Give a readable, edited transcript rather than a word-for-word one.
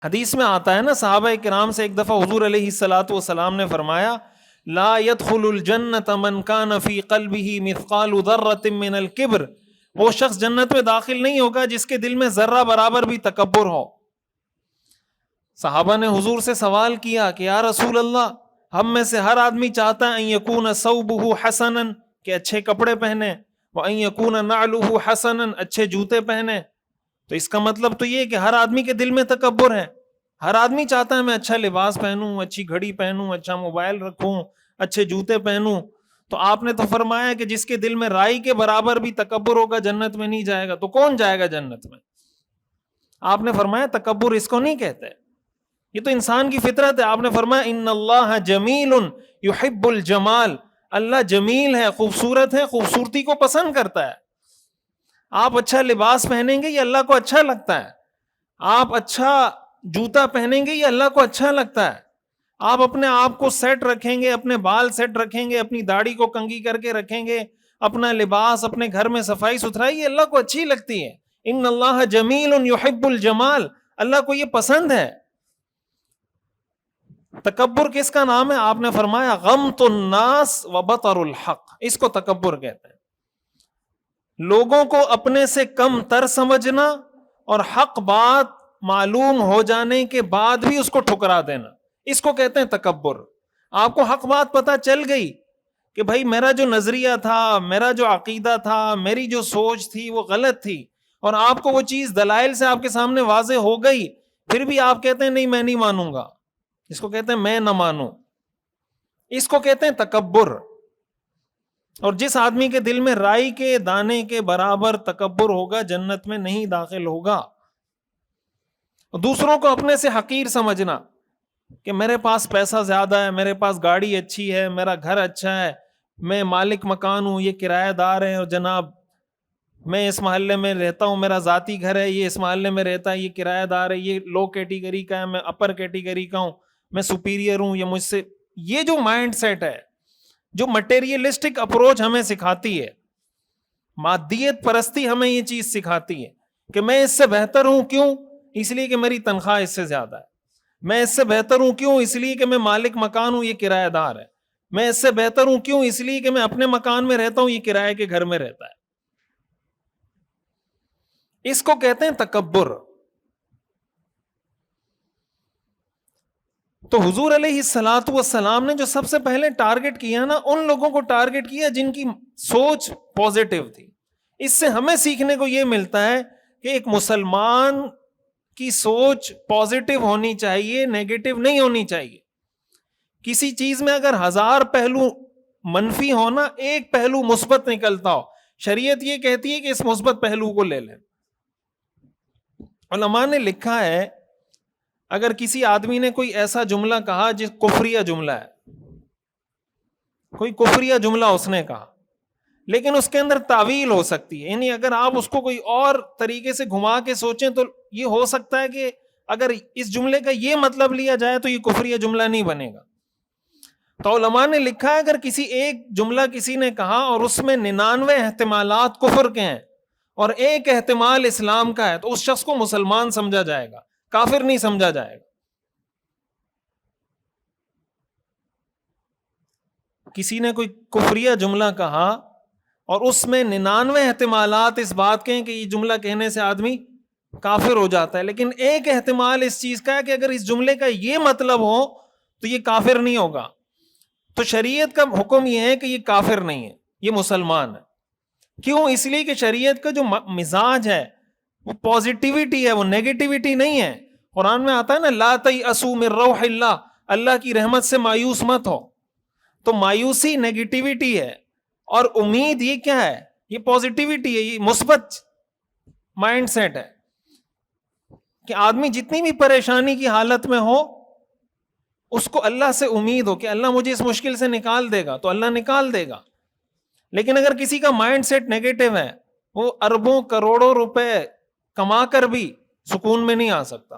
حدیث میں آتا ہے نا، صحابہ کرام سے ایک دفعہ حضور علیہ الصلوۃ والسلام نے فرمایا لا يدخل الجنت من كان في قلبه مثقال ذرة من الكبر، وہ شخص جنت میں داخل نہیں ہوگا جس کے دل میں ذرہ برابر بھی تکبر ہو۔ صحابہ نے حضور سے سوال کیا کہ یا رسول اللہ، ہم میں سے ہر آدمی چاہتا ہے ان یکون ثوبہ حسنا، کہ اچھے کپڑے پہنے، وان یکون نعلہ حسنا، اچھے جوتے پہنے، تو اس کا مطلب تو یہ کہ ہر آدمی کے دل میں تکبر ہے، ہر آدمی چاہتا ہے میں اچھا لباس پہنوں، اچھی گھڑی پہنوں، اچھا موبائل رکھوں، اچھے جوتے پہنوں۔ تو آپ نے تو فرمایا کہ جس کے دل میں رائی کے برابر بھی تکبر ہوگا جنت میں نہیں جائے گا، تو کون جائے گا جنت میں؟ آپ نے فرمایا تکبر اس کو نہیں کہتے، یہ تو انسان کی فطرت ہے۔ آپ نے فرمایا ان اللہ جمیل یحب الجمال، اللہ جمیل ہے، خوبصورت ہے، خوبصورتی کو پسند کرتا ہے۔ آپ اچھا لباس پہنیں گے یہ اللہ کو اچھا لگتا ہے، آپ اچھا جوتا پہنیں گے یہ اللہ کو اچھا لگتا ہے، آپ اپنے آپ کو سیٹ رکھیں گے، اپنے بال سیٹ رکھیں گے، اپنی داڑھی کو کنگھی کر کے رکھیں گے، اپنا لباس، اپنے گھر میں صفائی ستھرائی، یہ اللہ کو اچھی لگتی ہے۔ ان اللہ جمیل یحب الجمال، اللہ کو یہ پسند ہے۔ تکبر کس کا نام ہے؟ آپ نے فرمایا غمط الناس وبطر الحق، اس کو تکبر کہتے ہیں۔ لوگوں کو اپنے سے کم تر سمجھنا اور حق بات معلوم ہو جانے کے بعد بھی اس کو ٹھکرا دینا، اس کو کہتے ہیں تکبر۔ آپ کو حق بات پتہ چل گئی کہ بھائی میرا جو نظریہ تھا، میرا جو عقیدہ تھا، میری جو سوچ تھی وہ غلط تھی، اور آپ کو وہ چیز دلائل سے آپ کے سامنے واضح ہو گئی، پھر بھی آپ کہتے ہیں نہیں میں نہیں مانوں گا، اس کو کہتے ہیں میں نہ مانوں، اس کو کہتے ہیں تکبر۔ اور جس آدمی کے دل میں رائی کے دانے کے برابر تکبر ہوگا جنت میں نہیں داخل ہوگا۔ دوسروں کو اپنے سے حقیر سمجھنا کہ میرے پاس پیسہ زیادہ ہے، میرے پاس گاڑی اچھی ہے، میرا گھر اچھا ہے، میں مالک مکان ہوں، یہ کرایہ دار ہے، اور جناب میں اس محلے میں رہتا ہوں، میرا ذاتی گھر ہے، یہ اس محلے میں رہتا ہے، یہ کرایہ دار ہے، یہ لو کیٹیگری کا ہے، میں اپر کیٹیگری کا ہوں، میں سپیریئر ہوں، یہ مجھ سے، یہ جو مائنڈ سیٹ ہے، جو مٹیریلسٹک اپروچ ہمیں سکھاتی ہے، مادیت پرستی ہمیں یہ چیز سکھاتی ہے کہ میں اس سے بہتر ہوں، کیوں؟ اس لیے کہ میری تنخواہ اس سے زیادہ ہے، میں اس سے بہتر ہوں، کیوں؟ اس لیے کہ میں مالک مکان ہوں، یہ کرایہ دار ہے، میں اس سے بہتر ہوں، کیوں؟ اس لیے کہ میں اپنے مکان میں رہتا ہوں، یہ کرایہ کے گھر میں رہتا ہے۔ اس کو کہتے ہیں تکبر۔ تو حضور علیہ الصلوۃ والسلام نے جو سب سے پہلے ٹارگٹ کیا نا، ان لوگوں کو ٹارگٹ کیا جن کی سوچ پازیٹیو تھی۔ اس سے ہمیں سیکھنے کو یہ ملتا ہے کہ ایک مسلمان کی سوچ پازیٹیو ہونی چاہیے، نیگیٹو نہیں ہونی چاہیے۔ کسی چیز میں اگر 1000 پہلو منفی ہونا، ایک پہلو مثبت نکلتا ہو، شریعت یہ کہتی ہے کہ اس مثبت پہلو کو لے لیں۔ علماء نے لکھا ہے اگر کسی آدمی نے کوئی ایسا جملہ کہا جس کفریہ جملہ ہے، کوئی کفریہ جملہ اس نے کہا، لیکن اس کے اندر تعویل ہو سکتی ہے، یعنی اگر آپ اس کو کوئی اور طریقے سے گھما کے سوچیں تو یہ ہو سکتا ہے کہ اگر اس جملے کا یہ مطلب لیا جائے تو یہ کفریہ جملہ نہیں بنے گا۔ تو علماء نے لکھا ہے اگر کسی ایک جملہ کسی نے کہا اور اس میں 99 احتمالات کفر کے ہیں اور ایک احتمال اسلام کا ہے، تو اس شخص کو مسلمان سمجھا جائے گا، کافر نہیں سمجھا جائے گا۔ کسی نے کوئی کفریہ جملہ کہا اور اس میں 99 احتمالات اس بات کے ہیں کہ یہ جملہ کہنے سے آدمی کافر ہو جاتا ہے، لیکن ایک احتمال اس چیز کا ہے کہ اگر اس جملے کا یہ مطلب ہو تو یہ کافر نہیں ہوگا، تو شریعت کا حکم یہ ہے کہ یہ کافر نہیں ہے، یہ مسلمان ہے۔ کیوں؟ اس لیے کہ شریعت کا جو مزاج ہے وہ پازیٹیوٹی ہے، وہ نیگیٹیوٹی نہیں ہے۔ قرآن میں آتا ہے نا لا تیأسوا من روح اللہ، اللہ کی رحمت سے مایوس مت ہو، تو مایوسی نیگیٹیوٹی ہے، اور امید یہ کیا ہے؟ یہ پازیٹیوٹی ہے، یہ مثبت مائنڈ سیٹ ہے کہ آدمی جتنی بھی پریشانی کی حالت میں ہو اس کو اللہ سے امید ہو کہ اللہ مجھے اس مشکل سے نکال دے گا، تو اللہ نکال دے گا۔ لیکن اگر کسی کا مائنڈ سیٹ نیگیٹو ہے، وہ اربوں کروڑوں روپے کما کر بھی سکون میں نہیں آ سکتا۔